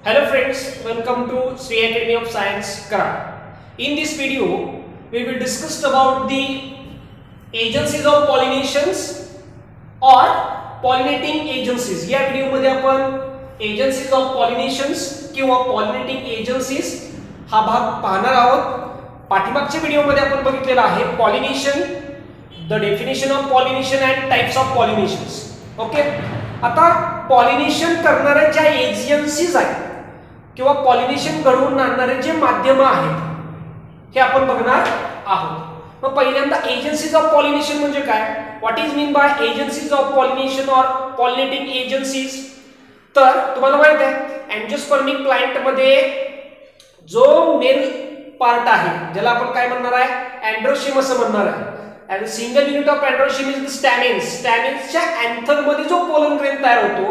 Hello friends, welcome to Sri Academy of Science, Kara. In this video, we will discuss about the agencies of pollinations or pollinating agencies. या video मध्ये आपण agencies of pollinations किंवा pollinating agencies हा भाग पाहणार आहोत. पाठीमागच्या video मध्ये आपण बघितलेला आहे pollination, the definition of pollination and types of pollinations. Okay, आता पॉलिनेशन करणाऱ्या ज्या एजन्सीज आहेत किंवा पॉलिनेशन घडवून आणणारे जे माध्यम आहेत हे आपण बघणार आहोत. मग पहिल्यांदा एजन्सीज ऑफ पॉलिनेशन म्हणजे काय, what is mean by agencies of pollination और पॉलिनेटिंग एजन्सीज. तर तुम्हाला माहित आहे एंजियोस्पर्मिक प्लांट मध्ये जो मेन पार्ट आहे ज्याला आपण काय म्हणणार आहे, एंड्रोशिम असं म्हणणार आहे. and single unit of androshim is the stamens. Stamens च्या एंथर मध्ये जो पोलन ग्रेन तयार होतो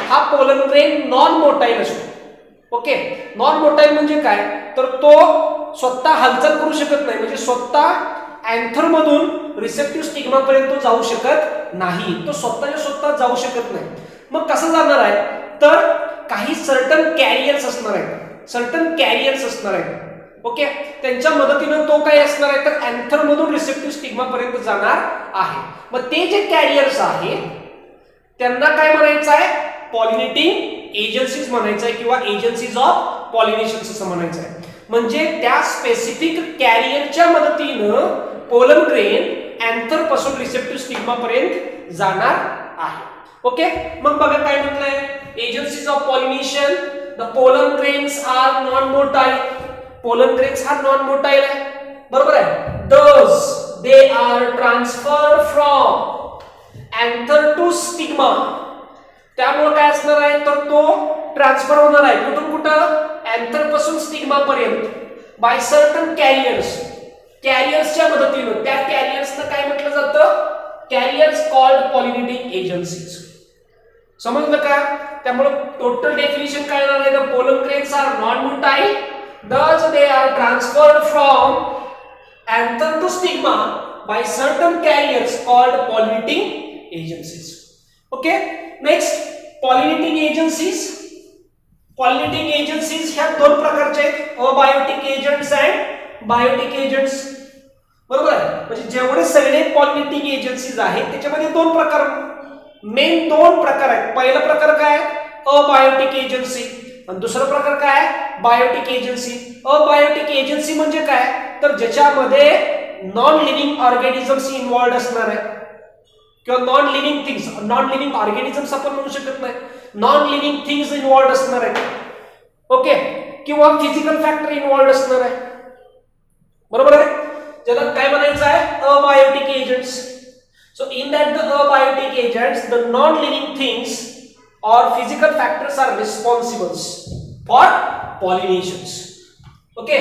हा पोलन ग्रेन नॉन मोटाइल असतो. ओके, नॉन मोटाइल म्हणजे काय, तर तो स्वतः हालचाल करू शकत नाही, म्हणजे स्वतः एंथर मधून रिसेप्टिव्ह स्टिग्मा पर्यंत जाऊ शकत नाही, तो स्वतः जाऊ शकत नाही. मग कसं जाणार आहे, तर काही सर्टन कॅरियर्स असणार आहेत. ओके, त्यांच्या मदतीने तो काय असणार आहे, तर एंथर मधून रिसेप्टिव्ह स्टिग्मा पर्यंत जाणार आहे. मग ते जे कॅरियर्स आहेत त्यांना काय म्हणायचं आहे, पॉलिनेटिंग एजन्सीज म्हणायचं आहे किंवा एजन्सीज ऑफ पॉलिनेशन असं म्हणायचं आहे. म्हणजे त्या स्पेसिफिक कॅरियरच्या मदतीनं पोलन ग्रेन एंथर पासून रिसेप्टिव्ह स्टिग्मा पर्यंत जाणार आहे. ओके, मग बघा काय म्हटलंय, agencies of pollination, the pollen grains are non motile. Pollen grains हा नॉन मोटाइल आहे, बरोबर आहे. thus they are transferred from anther to stigma. त्यामुळे काय असणार आहे, तर तो ट्रान्सफर होणार आहे कुठून कुठं, एंथर पासून स्टिग्मा पर्यंत बाय सर्टन कॅरियर्सच्या मदतीने. त्या कॅरियर्सना काय म्हटलं जातं, कॅरियर्स कॉल्ड पॉलिनेटिंग एजन्सीज. समजलं का. त्यामुळे टोटल डेफिनेशन काय येणार आहे, the pollen grains are non motile, thus they are transferred from anther to stigma by certain carriers called pollinating agencies. Okay, next pollinating agencies. Pollinating agencies ह्या दोन प्रकारचे आहेत, abiotic agents and biotic agents. बरोबर आहे, म्हणजे जेवढे सगळे pollinating agencies आहेत त्याच्यामध्ये दोन प्रकार आहेत. पहिला प्रकार काय, अबायोटिक एजन्सी, आणि दुसरा प्रकार काय आहे, बायोटिक एजन्सी. अबायोटिक एजन्सी म्हणजे काय, तर ज्याच्यामध्ये नॉन लिव्हिंग ऑर्गॅनिझम्स इन्व्हॉल्व्ड असणार आहे किंवा नॉन लिव्हिंग ऑर्गॅनिझम्स आपण म्हणू शकत नाही, नॉन लिव्हिंग थिंग्स इन्व्हॉल्व्ड असणार आहे. ओके, किंवा फिजिकल फॅक्टर इन्व्हॉल्व्ड असणार आहे. बरोबर आहे, ज्याला काय म्हणायचं आहे, abiotic agents. So in that the abiotic agents the non living things or physical factors are responsible for pollinations. Okay,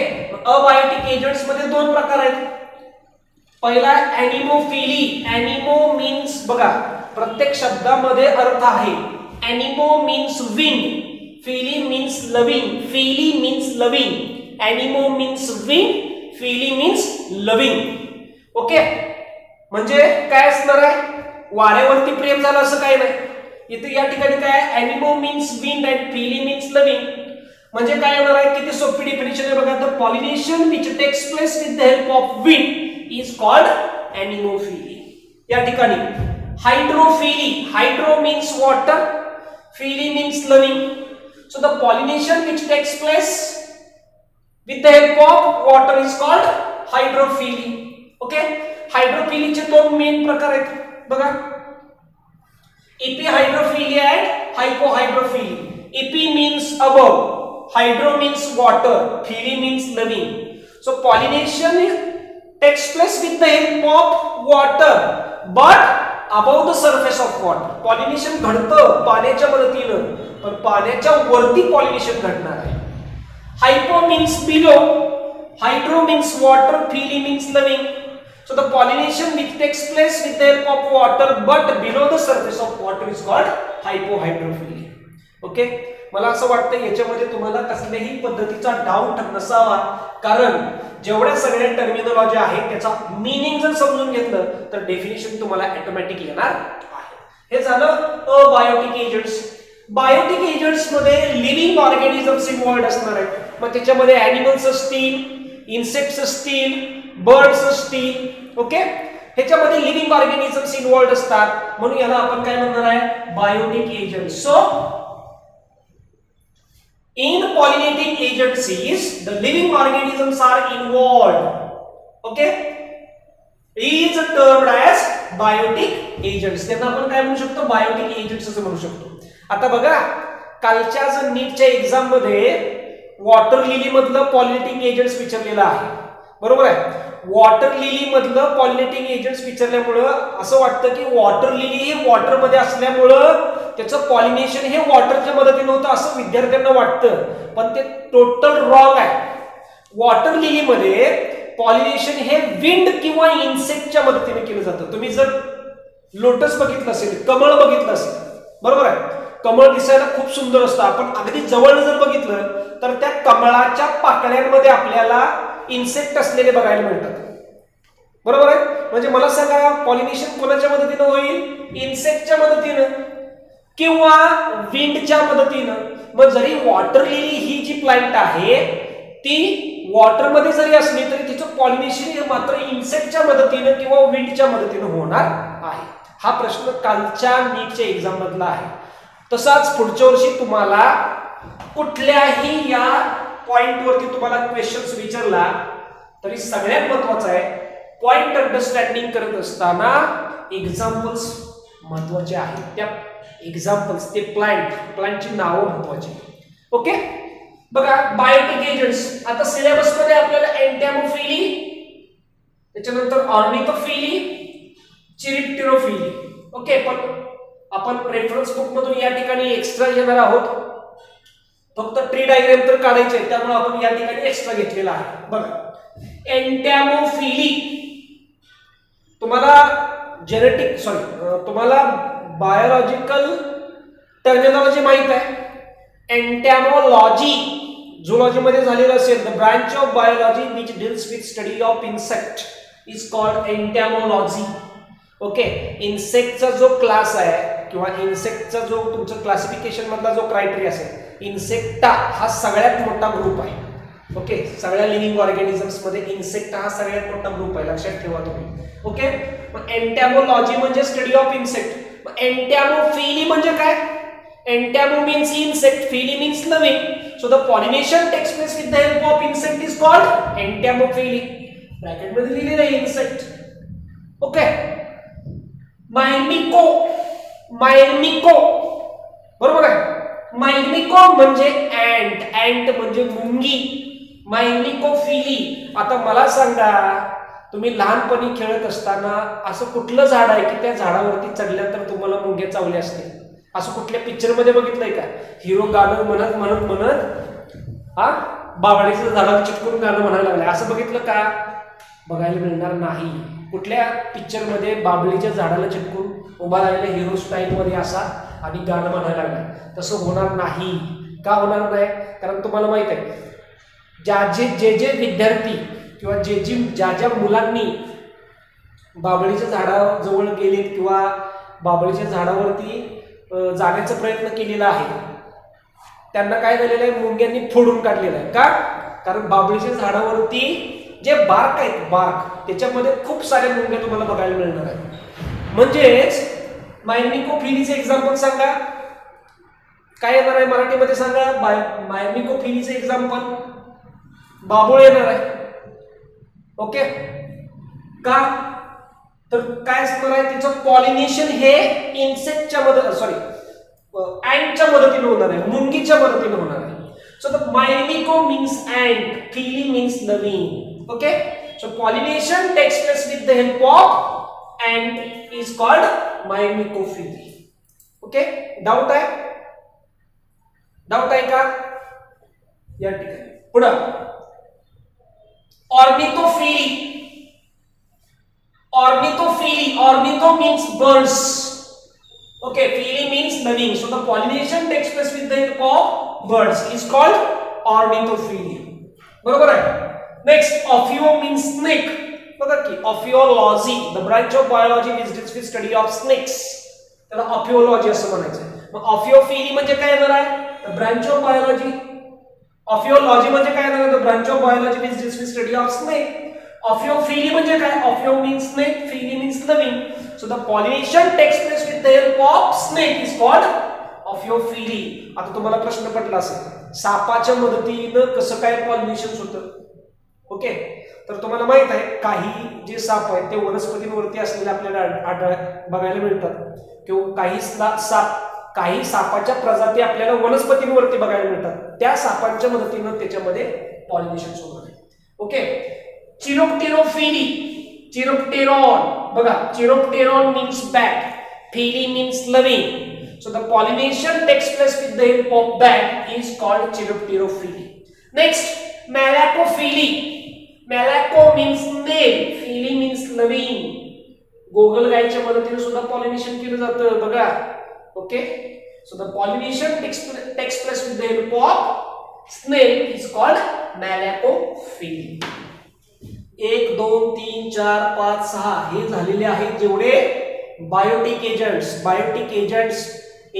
abiotic agents मध्ये दोन प्रकार आहेत. पहिला एनिमोफिली. एनिमो मीन्स, बघा प्रत्येक शब्दामध्ये अर्थ आहे. Anemo means wing, phili means loving. Anemo means wing, phili means loving. Okay, म्हणजे काय असणार आहे, वाऱ्यावरती प्रेम झालं असं काही नाही. इथे या ठिकाणी काय, anemo means wind and phili means loving. म्हणजे काय होणार आहे, किती सोपी डेफिनेशन आहे बघा, the pollination which takes place with the help of wind is called anemophily. या ठिकाणी hydrophily, hydro means water, phili means loving. So the pollination which takes place with the help of water is called hydrophily. Okay, हायड्रोफिलीचे दोन main प्रकार आहेत बघा, epihydrophilia and hypohydrophilia. Epi means above, hydro means water, phily means living. So pollination takes place with the help of water but above the surface of water. Pollination घडतं पाण्याच्या मदतीने, पण पाण्याच्या वरती pollination घडणार आहे. Hypo means below, hydro means water, phily means living. So the pollination which takes place with the help of water but below the surface of water is called hypohydrophilia. Okay, मला असं वाटतं याच्यामध्ये तुम्हाला कसल्याही पद्धतीचा doubt नसावा, कारण जेवढ्या सगळ्या टर्मिनॉलॉजी आहेत त्याचा मीनिंग जर समजून घेतलं तर डेफिनेशन तुम्हाला ऑटोमॅटिक येणार आहे. हे झालं अबायोटिक एजंट्स. बायोटिक एजंट्स मध्ये लिव्हिंग ऑर्गॅनिझम्स इन्व्हॉल्ड असणार आहेत. मग त्याच्यामध्ये ॲनिमल्स असतील, इन्सेक्ट्स असतील, बर्ड्स असतील. ओके, ह्याच्यामध्ये लिव्हिंग ऑर्गॅनिझम्स इन्व्हॉल्ड असतात म्हणून याला आपण काय म्हणणार आहे, biotic agents. So in pollinating agencies the living organisms are involved. Okay, is termed as biotic agents. त्यांना आपण काय म्हणू शकतो, बायोटिक एजंट्स असं म्हणू शकतो. आता बघा, कालच्या नीटच्या एक्झाम मध्ये वॉटर लिली मधलं पॉलिनेटिंग एजंट्स विचारलेलं आहे, बरोबर आहे. वॉटर लिली मधलं पॉलिनेटिंग एजंट्स विचारल्यामुळं असं वाटतं की वॉटर लिली हे वॉटर मध्ये असल्यामुळं त्याचं पॉलिनेशन हे वॉटरच्या मदतीने होतं असं विद्यार्थ्यांना वाटतं, पण ते टोटल रॉंग आहे. वॉटर लिली मध्ये पॉलिनेशन हे विंड किंवा इन्सेक्टच्या मदतीने केलं जातं. तुम्ही जर लोटस बघितलं असेल, कमळ बघितलं असेल, बरोबर आहे, कमळ दिसायला खूप सुंदर असतं. आपण अगदी जवळ जर बघितलं तर त्या कमळाच्या पाकळ्यांमध्ये आपल्याला इन्सेक्ट असलेले बघायला मिळतात, बरोबर आहे. म्हणजे मला सांगा, पॉलिनेशन कोणाच्या मदतीने होईल, इन्सेक्टच्या मदतीनं किंवा विंडच्या मदतीनं. मग जरी वॉटर लिली ही जी प्लांट आहे ती वॉटर मध्ये जरी असली तरी तिचं पॉलिनेशन हे मात्र इन्सेक्टच्या मदतीनं किंवा विंडच्या मदतीनं होणार आहे. हा प्रश्न कालच्या नीटच्या एक्झाम मधला आहे. तसाच पुढच्या वर्षी तुम्हाला कुठल्याही या पॉइंट वरती तुम्हाला क्वेश्चन्स विचारला तरी सगळ्यात महत्वाचं आहे, पॉइंट अंडरस्टँडिंग करत असताना एक्झाम्पल्स महत्वाचे आहेत. त्या एक्झाम्पल्स, ते प्लांटची नावं महत्वाची. ओके, बघा बायोटिक एजंट्स. आता सिलेबस मध्ये आपल्याला एंटॅमोफिली, त्याच्यानंतर ऑर्निथोफिली, चिरिप्टेरोफिली. ओके, पण आपण रेफरन्स बुक मधून या ठिकाणी एक्स्ट्रा घेणार आहोत. फक्त ट्री डायग्राम तर काढायचे, त्यामुळे आपण या ठिकाणी एक्स्ट्रा घेतलेला आहे. बघा, एंटॅमोफिली तुम्हाला तुम्हाला बायोलॉजिकल टर्मिनॉलॉजी माहित आहे. एंटॅमोलॉजी झूलॉजी मध्ये झालेलं असेल, the branch of biology which deals with study of insect is called entomology. Okay, इन्सेक्टचा जो क्लास आहे किंवा इन्सेक्टचा जो तुमचं क्लासिफिकेशन मधला जो क्रायटेरिया असेल, इन्सेक्टा हा सगळ्यात मोठा ग्रुप आहे. ओके, सगळ्या लिव्हिंग ऑर्गॅनिझम्स मध्ये इन्सेक्ट हा सगळ्यात मोठा ग्रुप आहे, लक्षात ठेवा तुम्ही. ओके, मग एंटॅमोलॉजी म्हणजे स्टडी ऑफ इन्सेक्ट. मग एंटॅमोफिली म्हणजे काय, entomo means insect, phili means living. So the pollination takes place with the help of insect is called entomophily. Bracket मध्ये लिहिलेलं आहे इन्सेक्ट. ओके, मायमिको, बरोबर आहे. मायमिको म्हणजे अँट म्हणजे मुंगी. मायमिकोफिली. आता मला सांगा, तुम्ही लहानपणी खेळत असताना असं कुठलं झाड आहे की त्या झाडावरती चढल्यानंतर तुम्हाला मुंग्या चावल्या असतील? असं कुठल्या पिक्चर मध्ये बघितलंय का? हिरो गाणं म्हणत बावळीच्या झाडाला चिटकून गाणं म्हणायला लागलंय, असं बघितलं का? बघायला मिळणार नाही. कुठल्या पिक्चर मध्ये बाबळीच्या झाडाला चिटकून उभा राहिलेला हिरो स्टाईल मध्ये असा आणि गाणं म्हणायला लागलाय? तसं होणार नाही. का होणार नाही? कारण तुम्हाला माहित आहे, जे विद्यार्थी किंवा ज्या मुलांनी बाबळीच्या झाडाजवळ गेलेत किंवा बाबळीच्या झाडावरती जाण्याचा प्रयत्न केलेला आहे, त्यांना काय झालेलं आहे, मुंग्यांनी फोडून काढलेलं आहे. का? कारण बाबळीच्या झाडावरती जे बार्क आहेत, बार्क, त्याच्यामध्ये खूप साऱ्या मुंग्या तुम्हाला बघायला मिळणार आहेत. म्हणजेच मायमिकोफिलीचे एक्झाम्पल सांगा, काय येणार आहे मराठीमध्ये सांगा? मायमिकोफिलीचे एक्झाम्पल बाबूळ येणार आहे. ओके, का? तर काय असणार आहे, त्याचं पॉलिनेशन हे इन्सेक्टच्या अँटच्या मदतीने होणार आहे, मुंगीच्या मदतीने होणार आहे. So the myrmeco means ant, phili means living. Okay, so pollination takes place with the help of ant is called myrmecophily. Okay, doubt आहे का या ठिकाणी? पुढे ornithophily. Ornitho means birds. Okay, Phili means living. So the pollination takes place with the help of birds. Is called ornithophilia. बरोबर आहे. Next, Ophio means snake. बघा की Ophiology, the branch of biology which deals with study of snakes. त्याला Ophiology असं म्हणायचं. मग ऑफिओफिली म्हणजे काय येणार आहे? Branch of biology. ऑफिओलॉजी म्हणजे काय येणार आहे? Branch of biology means this study of snake. Ophiophily म्हणजे काय? Ophio means snake, phili means living. So the pollination takes place with the help of snake is called ophiophily. आता तुम्हाला प्रश्न पडला असेल सापाच्या मदतीनं कसं काय पॉलिनेशन होतं? ओके, तर तुम्हाला माहित आहे काही जे साप आहेत ते वनस्पतींवरती असलेले आपल्याला बघायला मिळतात किंवा काही सापाच्या प्रजाती आपल्याला वनस्पतींवरती बघायला मिळतात. त्या सापांच्या मदतीनं त्याच्यामध्ये पॉलिनेशन होणार आहे. ओके, चिरोप्टेरोफिली, चिरोप्टेरॉन बघा, chiropteron means bat, phili means living. So the pollination takes place with the help of bat is called chiropterophily. Next, malacophily. Malaco means male, phily means living. गोगल गायीच्या मदतीने सुद्धा pollination केलं जातं बघा. Okay, so the pollination takes place with the help of snail is called malacophily. 1 2 3 4 5 6 हे झालेले आहेत जेवढे biotic agents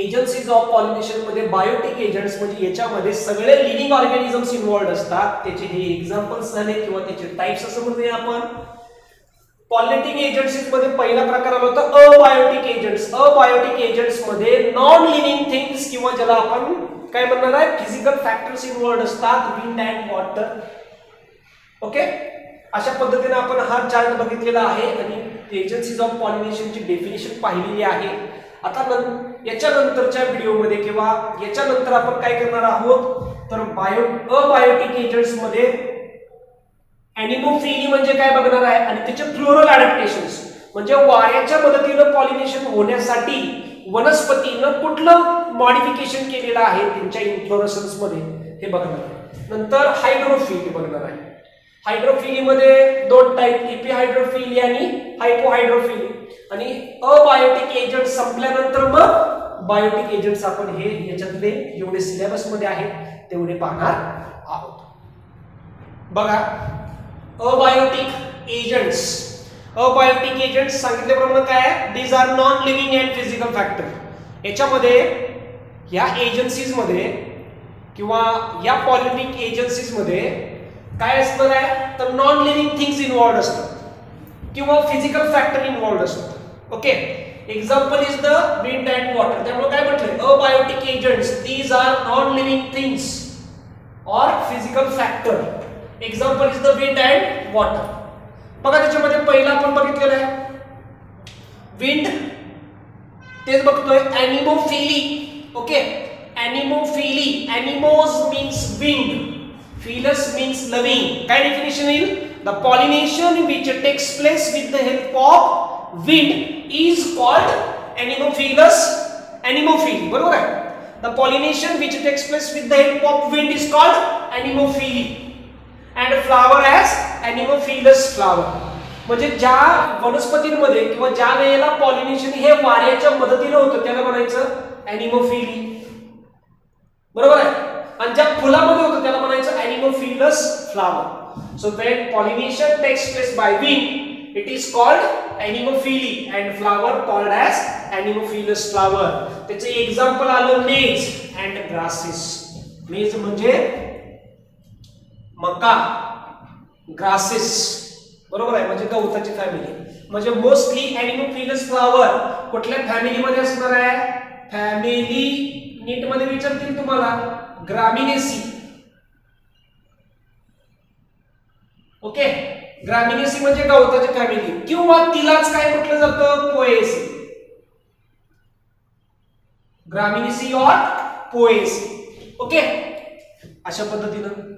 agencies of pollination मध्ये बायोटिक एजंट्स म्हणजे याच्यामध्ये सगळे लिव्हिंग ऑर्गॅनिझम्स इन्व्हॉल्वड असतात. त्याचे हे एक्झाम्पल्स झाले किंवा त्याचे टाइप्स असं म्हणूया आपण. पॉलिनेटिंग एजंट्स मध्ये पहिला प्रकार आला होता अबायोटिक एजंट्स. अबायोटिक एजंट्स मध्ये नॉन लिव्हिंग थिंग्स किंवा ज्याला आपण काय म्हणणार आहे फिजिकल फॅक्टर्स इन्व्हॉल्वड असतात, विंड अँड वॉटर. ओके, अशा पद्धतीने आपण हा चार्ट बघितलेला आहे आणि एजन्सीज ऑफ पॉलिनेशनची डेफिनेशन पाहिलेली आहे. आता याच्यानंतरच्या व्हिडिओमध्ये किंवा याच्यानंतर आपण काय करणार आहोत तर अबायोटिक एजंट्स मध्ये एनिमोफिली म्हणजे काय बघणार आहे आणि त्याचे फ्लोरल अडॅप्टेशन्स म्हणजे वाऱ्याच्या मदतीने पॉलिनेशन होण्यासाठी वनस्पतीनं कुठलं मॉडिफिकेशन केलेलं आहे त्यांच्या इन्फ्लोरेसन्स मध्ये हे बघणार आहे. नंतर हायड्रोफिली बघणार आहे. हायड्रोफिली मध्ये दोन टाइप, एपिहायड्रोफिली आणि हायपोहायड्रोफिली. आणि अबायोटिक एजंट संपल्यानंतर मग बायोटिक एजंट्स आपण हे याच्यातले जेवढे सिलेबस मध्ये आहेत तेवढे पाहणार आहोत. बघा, अबायोटिक एजंट्स सांगितल्याप्रमाणे काय आहे? These are non living and physical factor. याच्यामध्ये या एजन्सीज मध्ये किंवा या पॉलिनेटिक एजन्सीज मध्ये काय असणार आहे तर नॉन लिव्हिंग थिंग्स इन्व्हॉल्वड असतात किंवा फिजिकल फॅक्टर इन्व्हॉल्वड असतात. Okay, example is the wind and water. त्यामुळे काय म्हटलंय abiotic agents these are non living things or physical factor. Example is the wind and water. बघा, त्याच्यामध्ये पहिला आपण बघितलेलं आहे विंड, तेच बघतोय anemophily. Okay, anemophily, anemos means wind, Phylus means living. Kind definition is the pollination which takes place with the help of wind is called Anemophilus. Anemophily. बरोबर आहे? The pollination which takes place with the help of wind is called Anemophily. And flower as Anemophilus flower. म्हणजे ज्या वनस्पतींमध्ये किंवा ज्या वेळेला pollination हे वाऱ्याच्या मदतीने होतं त्याला म्हणायचं Anemophily. बरोबर आहे? आणि ज्या फुलामध्ये होतं त्याला म्हणायचं anemophilous flower. So when pollination takes place by wind it is called anemophily and flower called as anemophilous flower. त्याचे एक्झाम्पल आलं मेज अँड ग्रासेस. मेज म्हणजे मका, ग्रासेस बरोबर आहे म्हणजे गवताची फॅमिली. म्हणजे मोस्टली एनिमोफिलस फ्लावर कुठल्या फॅमिलीमध्ये असणार आहे? फॅमिली नीट मध्ये विचारतील तुम्हाला ग्रामिनेसी. ओके, ग्रामिनेसी म्हणजे गवताची फॅमिली किंवा तिलाच काय म्हटलं जातं पोएसी. ग्रामिनेसी और पोएसी. ओके, अशा पद्धतीनं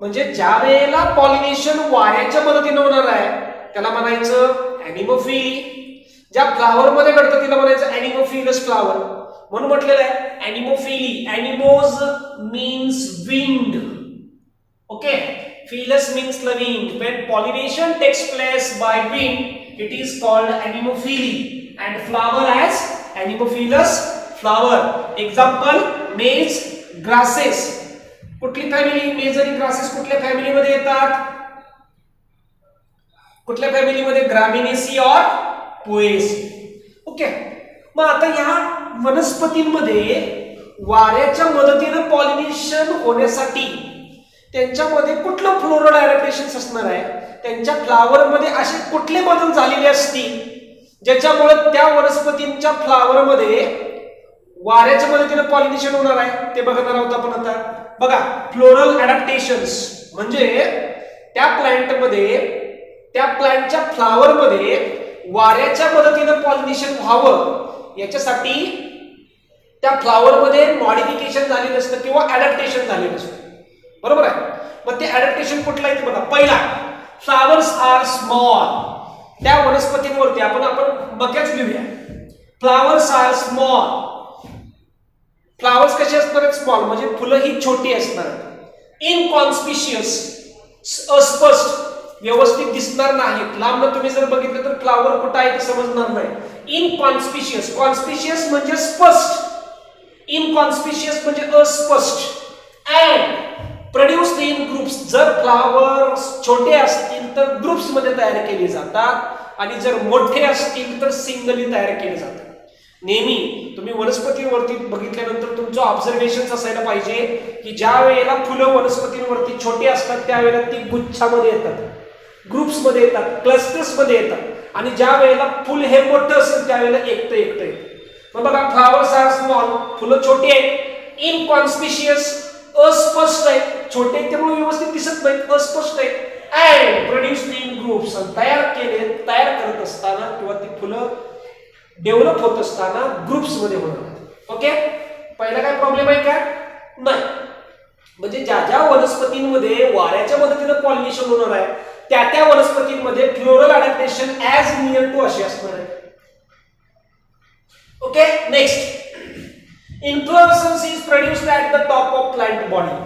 म्हणजे ज्या वेळेला पॉलिनेशन वाऱ्याच्या मदतीने होणार आहे त्याला म्हणायचं एनिमोफिली. ज्या फ्लावर मध्ये घडतं तिला म्हणायचं एनिमोफिलस फ्लावर. म्हणून म्हटलेलं आहे anemophily. Anemos means wind. Okay, philus means living. When pollination takes place by wind it is called anemophily and flower as anemophilous flower. Example maize, grasses. कुठली फॅमिली? मेज आणि grasses कुठल्या फॅमिलीमध्ये येतात? कुठल्या फॅमिलीमध्ये? ग्रामिनेसी और पोएसी. ओके, मग आता ह्या वनस्पतींमध्ये वाऱ्याच्या मदतीने पॉलिनेशन होण्यासाठी त्यांच्यामध्ये कुठलं फ्लोरल अडॅप्टेशन्स असणार आहे, त्यांच्या फ्लावर मध्ये असे कुठले बदल झालेले असतील ज्याच्यामुळे त्या वनस्पतींच्या फ्लावर मध्ये वाऱ्याच्या मदतीने पॉलिनेशन होणार आहे ते बघणार आहोत आपण आता. बघा, फ्लोरल अडॅप्टेशन्स म्हणजे त्या प्लांटच्या फ्लावर मध्ये वाऱ्याच्या मदतीने पॉलिनेशन व्हावं याच्यासाठी त्या फ्लावर मध्ये मॉडिफिकेशन झालेलं असतं किंवा अडॅप्टेशन झालेलं असतं. बरोबर आहे. मग ते अडॅप्टेशन कुठलं आहे ते बघा. पहिला, फ्लावर्स आर स्मॉल. त्या वनस्पतींवरती आपण मक्याच घेऊया. Flowers R small. फ्लावर्स कसे असणार आहेत? स्मॉल म्हणजे फुलं ही छोटी असणार. इनकॉन्स्पिशियस, अस्पष्ट, व्यवस्थित दिसणार नाहीत. लांबनं तुम्ही जर बघितलं तर फ्लावर कुठं आहे ते समजणार नाही. इनकॉन्स्पिशियस, कॉन्स्पिशियस म्हणजे स्पष्ट, इनकॉन्स्पिशियस म्हणजे अस्पष्ट. And produced in groups. जर फ्लावर्स छोटे असतील तर ग्रुप्स मध्ये तयार केले जातात आणि जर मोठे असतील तर सिंगली तयार केले जातात. नेहमी तुम्ही वनस्पतींवरती बघितल्यानंतर तुमचं ऑब्झर्वेशन असायला पाहिजे की ज्या वेळेला फुलं वनस्पतींवरती छोटी असतात त्यावेळेला ती गुच्छामध्ये येतात, ग्रुप्स मध्ये येतात, क्लस्टर्स मध्ये येतात आणि ज्या वेळेला फुल हे मोठं असेल त्यावेळेला एकटं येतं. मग बघा, फ्लावर्स आर स्मॉल, फुलं छोटी आहेत. इनकॉन्स्पिशियस, अस्पष्ट आहेत, छोटे आहेत त्यामुळे व्यवस्थित दिसत नाहीत, अस्पष्ट आहेत. अँड प्रोड्यूस्ड इन ग्रुप्स, तयार करत असताना किंवा ती फुलं डेव्हलप होत असताना ग्रुप्स मध्ये होणार. ओके, पहिला काय प्रॉब्लेम आहे का? नाही. म्हणजे ज्या ज्या वनस्पतींमध्ये वाऱ्याच्या मदतीने पॉलिनेशन होणार आहे त्या वनस्पतींमध्ये floral adaptation as near to असे असणार आहे. Okay, next, inflorescence is produced at the top of plant body.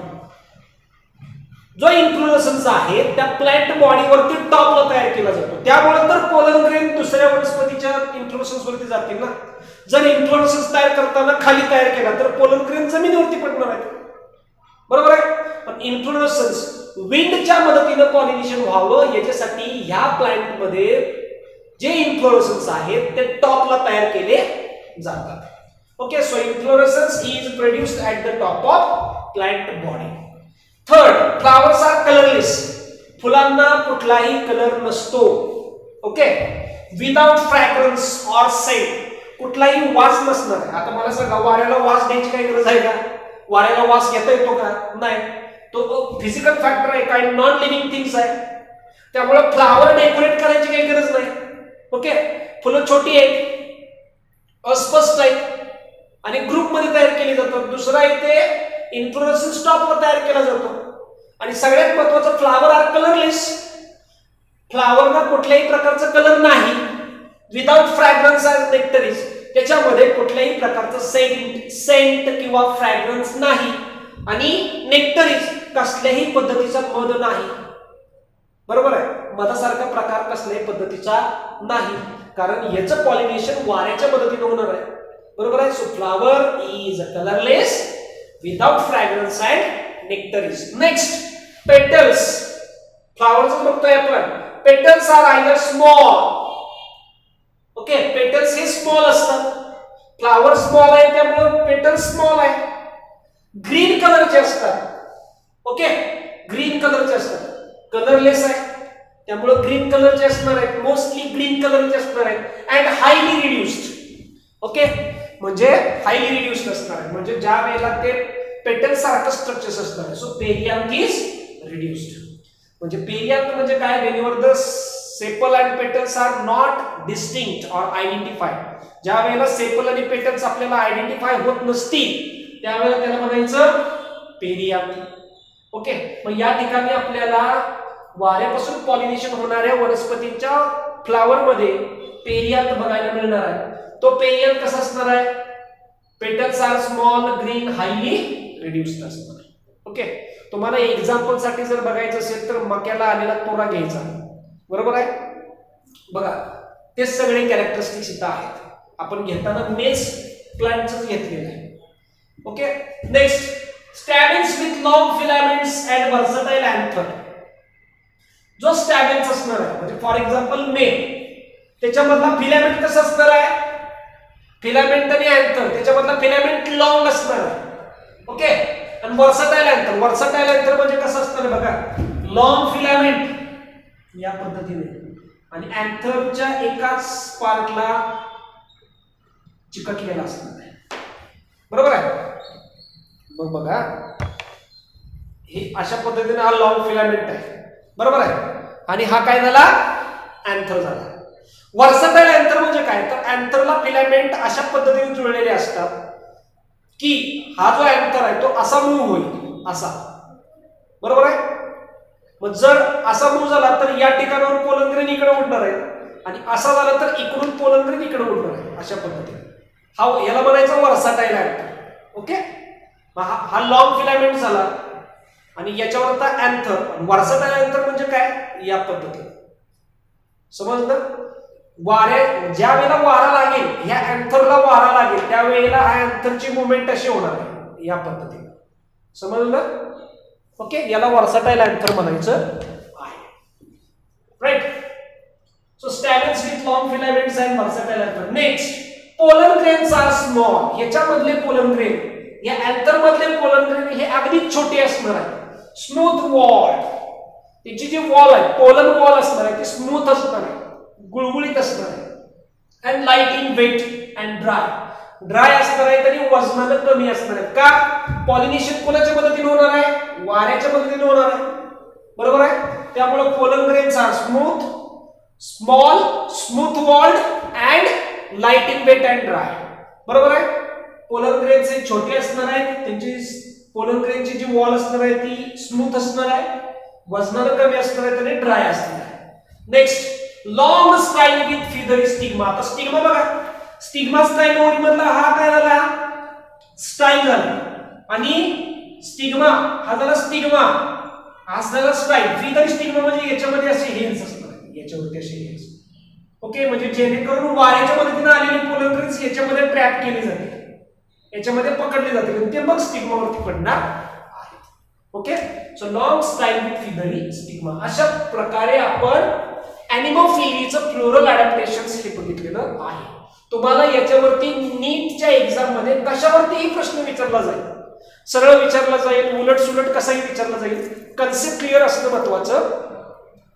जो इन्फ्लोरेसन्स आहे त्या प्लांट बॉडीवरती टॉपला तयार केला जातो. त्यामुळे तर पोलन ग्रेन दुसऱ्या वनस्पतीच्या इन्फ्लोरेसन्स वरती जातील ना. जर इन्फ्लोरेसन्स तयार करताना खाली तयार केला तर पोलन ग्रेन जमिनीवरती पडणार आहे. बरोबर आहे. पण इन्फ्लोरेसन्स विंडच्या मदतीने पॉलिनेशन व्हावं याच्यासाठी ह्या प्लांट मध्ये जे इन्फ्लोरेसन्स आहेत ते टॉपला तयार केले जातात. Okay, so inflorescence is produced at the top of plant body. Third, flowers are colourless. फुलांना कुठलाही कलर नसतो. Okay, without fragrance or scent, कुठलाही वास नसणार आहे. आता मला सांगा, वाऱ्याला वास द्यायची काही गरज आहे का? वाऱ्याला वास घेता येतो का? नाही. तो फिजिकल फॅक्टर आहे, काही नॉन लिव्हिंग थिंग्स आहे. त्यामुळे फ्लावर डेकोरेट करायची काही गरज नाही. ओके, फुलं छोटी आहेत, अस्पष्ट आहेत आणि ग्रुप मध्ये तयार केली जातात. दुसरा इथे इन्फ्लोरेसन्स टॉपवर तयार केला जातो. आणि सगळ्यात महत्त्वाचं, फ्लावर आर कलरलेस. फ्लावरला कुठल्याही प्रकारचा कलर नाही. विदाउट फ्रॅग्रन्स ॲज नेक्टरीज, त्याच्यामध्ये कुठल्याही प्रकारचं सेंट किंवा फ्रॅग्रन्स नाही. आणि नेक्टरीज, कसल्याही पद्धतीचा मध नाही. बरोबर आहे. मधासारखा प्रकार कसल्याही पद्धतीचा नाही, कारण याचं पॉलिनेशन वाऱ्याच्या मदतीने होणार आहे. बरोबर आहे. So flower is colourless, without fragrance and nectaries. Next, petals. फ्लावरचं बघतोय आपण. Petals are either small. Okay, petals हे स्मॉल असतात. फ्लावर स्मॉल आहे त्यामुळे पेटल्स स्मॉल आहे. ग्रीन कलरचे असतात. ओके, ग्रीन कलरचे असतात. कलरलेस आहे त्यामुळे ग्रीन कलरचे असणार आहेत. मोस्टली ग्रीन कलरचे असणार आहेत. And highly reduced. ओके, म्हणजे हायली रिड्युस्ड असणार आहे. म्हणजे ज्या वेळेला ते पेटल सारखं स्ट्रक्चर्स असणार आहे. So perianth is reduced. म्हणजे पेरियांथ म्हणजे काय? Whenever the sepal and petals are not distinct or identified. ज्या वेळेला सेपल आणि पेटल्स आपल्याला आयडेंटिफाय होत नसतील त्यावेळेला त्याला म्हणायचं पेरियांथ. ओके, मग या ठिकाणी आपल्याला वाऱ्यापासून पॉलिनेशन होणाऱ्या वनस्पतींच्या फ्लावर मध्ये पेरियांथ बघायला मिळणार आहे. तो पेरियांथ कसा असणार आहे? Petals are small, green, highly reduced असणार. ओके, तुम्हाला एक्झाम्पल साठी जर बघायचं असेल तर मक्याला आलेला तोरा घ्यायचा. बरोबर आहे. बघा, ते सगळे कॅरेक्टरिस्टिक्स इथं आहेत. आपण घेताना मेस प्लांटच घेतलेलं आहे. Okay, next, stamens with long filaments and versatile anther. जो स्टॅबिन्स असणार आहे म्हणजे फॉर एक्झाम्पल मे, त्याच्यामधला फिलामेंट कसं असणार आहे? फिलामेंट आणि अँथर त्याच्यामधला फिलामेंट लॉंग असणार आहे. ओके, आणि वर्सटाईल अँथर, वर्सटाईल अँथर म्हणजे कसं असणार बघा, लॉंग फिलामेंट या पद्धतीने आणि अँथरच्या एकाच पार्टला चिकटलेला असणार आहे. बरोबर आहे. मग बघा हे अशा पद्धतीने हा लॉंग फिलामेंट आहे. बरोबर आहे. आणि हा काय झाला, अँथर झाला. वर्सटाईल अँथर म्हणजे काय, तर अँथरला फिलामेंट अशा पद्धतीने जुळलेले असतात की हा जो अँथर आहे तो असा मूव्ह होईल, असा. बरोबर आहे. मग जर असा मूव्ह झाला तर या ठिकाणावर पोलन ग्रेन इकडे उडणार आहे आणि असा झाला तर इकडून पोलन ग्रेन इकडे उडणार आहे, अशा पद्धतीने. हा याला म्हणायचा वर्सटाईल अँथर. ओके, हा लॉंग फिलामेंट झाला आणि याच्यावर अँथर. वर्सटाईल अँथर म्हणजे काय, या पद्धतीने. समजलं. वारे ज्या वेळेला वारा लागेल, ह्या अँथरला वारा लागेल त्यावेळेला हा अँथरची मुवमेंट अशी होणार आहे, या पद्धतीने. समजलं. ओके, याला वर्सटाईल अँथर म्हणायचं आहे. Right. So स्टॅमेन्स with long filaments and versatile anther. Next, pollen grains R small. ह्याच्यामधले pollen grain, या अँथर मधले पोलन ग्रेन हे अगदी छोटे असणार आहे. स्मूथ वॉल, त्याची जी वॉल आहे, पोलन वॉल असणार आहे, ती स्मूथ असणार आहे, गुळगुळीत असणार आहे. And light in weight and dry. Dry असणार आहे तरी वजनाने कमी असणार आहे. का, पॉलिनेशन कोणाच्या मदतीने होणार आहे, वाऱ्याच्या मदतीने होणार आहे. बरोबर आहे. त्यामुळे pollen grains are smooth, small, smooth walled and light in weight and dry. बरोबर आहे. पोलन ग्रेन्स हे छोटे असणार आहेत, त्यांची पोलन ग्रेनची जी वॉल असणार आहे ती स्मूथ असणार आहे, वजनाने कमी असणार आहे आणि ड्राय असणार आहे. Next, long style with feathery stigma. आता स्टिग्मा बघा, स्टिग्मा स्टाईल ओरी मधला हा काय झाला, स्टाईल झाला आणि स्टिग्मा हा झाला स्टिग्मा, हा झाला स्टाईल. फिदरी स्टिग्मा म्हणजे याच्यामध्ये असे हेल्स असणार, याच्यावरती असे हेल्स. ओके, म्हणजे जेणेकरून वाऱ्याच्या मदतीने आलेली पोलन ग्रेन्स याच्यामध्ये ट्रॅप केली जाते, याच्यामध्ये पकडले जाते आणि ते मग स्टिग्मावरती पडणार आहे. Okay, so long style with feathery stigma. अशा प्रकारे आपण एनिमोफिलीचं फ्लोरल अडॅप्टेशन्स हे बघितलेलं आहे. तुम्हाला याच्यावरती नीटच्या एक्झाम मध्ये कशावरतीही प्रश्न विचारला जाईल, सरळ विचारला जाईल, उलट सुलट कसाही विचारला जाईल. कन्सेप्ट क्लिअर असणं महत्वाचं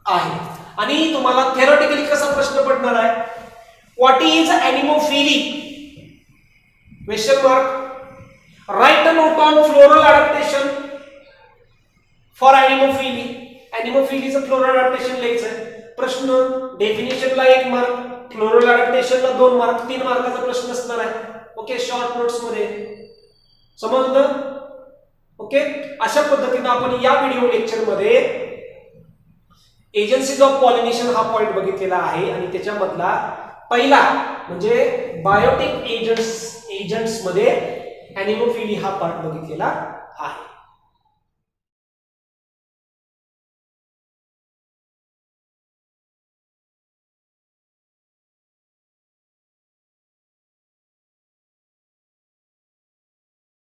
आहे. आणि तुम्हाला थेरॉटिकली कसा प्रश्न पडणार आहे, what is anemophily, question mark. Write a note on floral adaptation for anemophily. एनिमोफिलीचं फ्लोरल अडॅप्टेशन लिहायचं. प्रश्न डेफिनेशनला 1 मार्क, फ्लोरल अडॅप्टेशनला 2 मार्क, 3 मार्काचा प्रश्न असणार आहे. ओके, शॉर्ट नोट्स मध्ये. समजलं. ओके, अशा पद्धतीने आपण या व्हिडिओ लेक्चर मध्ये एजन्सीज ऑफ पॉलिनेशन हा पॉइंट बघितलेला आहे आणि त्याच्यामधला पहिला म्हणजे बायोटिक एजंट्स मध्ये एनिमोफिली हा पार्ट बघितलेला आहे.